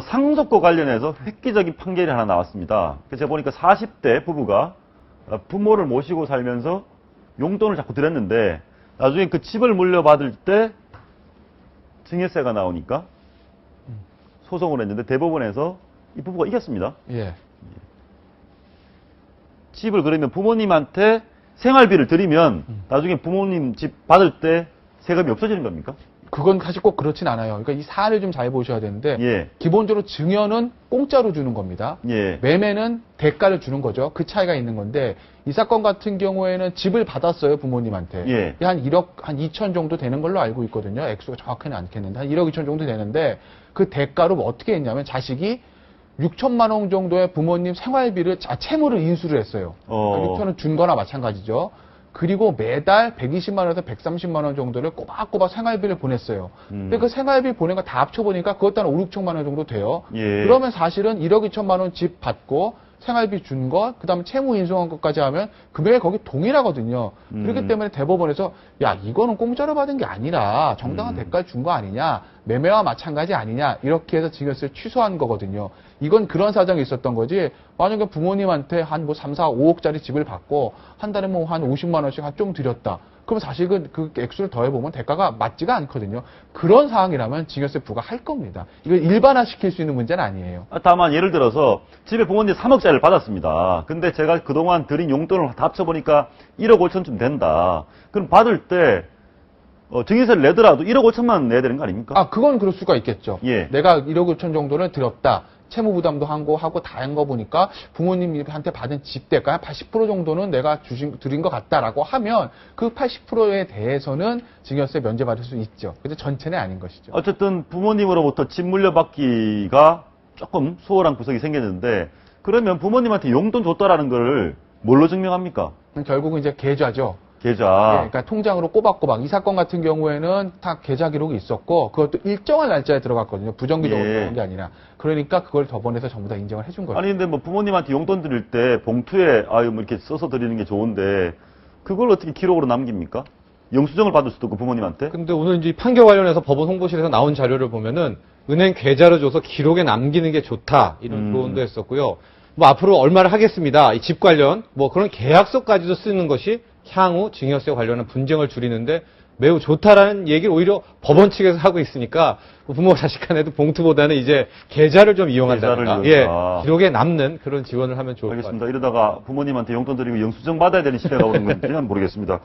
상속과 관련해서 획기적인 판결이 하나 나왔습니다. 그래서 제가 보니까 40대 부부가 부모를 모시고 살면서 용돈을 자꾸 드렸는데 나중에 그 집을 물려받을 때 증여세가 나오니까 소송을 했는데 대법원에서 이 부부가 이겼습니다. 예. 집을 그러면 부모님한테 생활비를 드리면 나중에 부모님 집 받을 때 세금이 없어지는 겁니까? 그건 사실 꼭 그렇진 않아요. 그러니까 이 사안을 좀 잘 보셔야 되는데 예. 기본적으로 증여는 공짜로 주는 겁니다. 예. 매매는 대가를 주는 거죠. 그 차이가 있는 건데 이 사건 같은 경우에는 집을 받았어요, 부모님한테. 예. 한 1억 한 2천 정도 되는 걸로 알고 있거든요. 액수가 정확히는 않겠는데 한 1억 2천 정도 되는데 그 대가로 뭐 어떻게 했냐면 자식이 6천만 원 정도의 부모님 생활비를 채무를 인수를 했어요. 6천 원 준 거나 마찬가지죠. 그리고 매달 120만 원에서 130만 원 정도를 꼬박꼬박 생활비를 보냈어요. 근데 그 생활비 보낸 거 다 합쳐보니까 그것도 한 5, 6천만 원 정도 돼요. 예. 그러면 사실은 1억 2천만 원 집 받고 생활비 준 거, 그 다음에 채무 인수한 것까지 하면 금액이 거기 동일하거든요. 그렇기 때문에 대법원에서 야, 이거는 공짜로 받은 게 아니라 정당한 대가를 준 거 아니냐, 매매와 마찬가지 아니냐, 이렇게 해서 증여세를 취소한 거거든요. 이건 그런 사정이 있었던 거지, 만약에 부모님한테 한 뭐 3, 4, 5억짜리 집을 받고 한 달에 뭐 한 50만 원씩 좀 드렸다. 그럼 사실 그 액수를 더해보면 대가가 맞지가 않거든요. 그런 상황이라면 증여세 부과할 겁니다. 이걸 일반화시킬 수 있는 문제는 아니에요. 다만 예를 들어서 집에 부모님 3억짜리를 받았습니다. 근데 제가 그동안 드린 용돈을 다 합쳐보니까 1억 5천쯤 된다. 그럼 받을 때 증여세를 내더라도 1억 5천만 내야 되는 거 아닙니까? 아, 그건 그럴 수가 있겠죠. 예. 내가 1억 5천 정도를 들었다. 채무 부담도 하고 다 한 거 보니까 부모님한테 받은 집 대가 한 80% 정도는 내가 드린 것 같다라고 하면 그 80%에 대해서는 증여세 면제받을 수 있죠. 근데 전체는 아닌 것이죠. 어쨌든 부모님으로부터 집 물려받기가 조금 수월한 구석이 생겼는데 그러면 부모님한테 용돈 줬다라는 걸 뭘로 증명합니까? 결국은 이제 계좌죠. 계좌. 예, 그러니까 통장으로 꼬박꼬박 이 사건 같은 경우에는 다 계좌 기록이 있었고 그것도 일정한 날짜에 들어갔거든요. 부정기적으로 예. 들어간 게 아니라. 그러니까 그걸 법원에서 전부 다 인정을 해준 거예요. 아니 근데 뭐 부모님한테 용돈 드릴 때 봉투에 뭐 이렇게 써서 드리는 게 좋은데 그걸 어떻게 기록으로 남깁니까? 영수증을 받을 수도 없고 부모님한테? 근데 오늘 이제 판결 관련해서 법원 홍보실에서 나온 자료를 보면은 은행 계좌를 줘서 기록에 남기는 게 좋다 이런 조언도 했었고요. 뭐 앞으로 얼마를 하겠습니다. 이 집 관련 뭐 그런 계약서까지도 쓰는 것이 향후 증여세 관련한 분쟁을 줄이는데 매우 좋다라는 얘기를 오히려 법원 측에서 하고 있으니까 부모 자식 간에도 봉투보다는 이제 계좌를 좀 이용한다든가 계좌를 이용한다. 기록에 남는 그런 지원을 하면 좋을 것 같아요. 알겠습니다. 이러다가 부모님한테 용돈 드리고 영수증 받아야 되는 시대가 오는 건지는 모르겠습니다.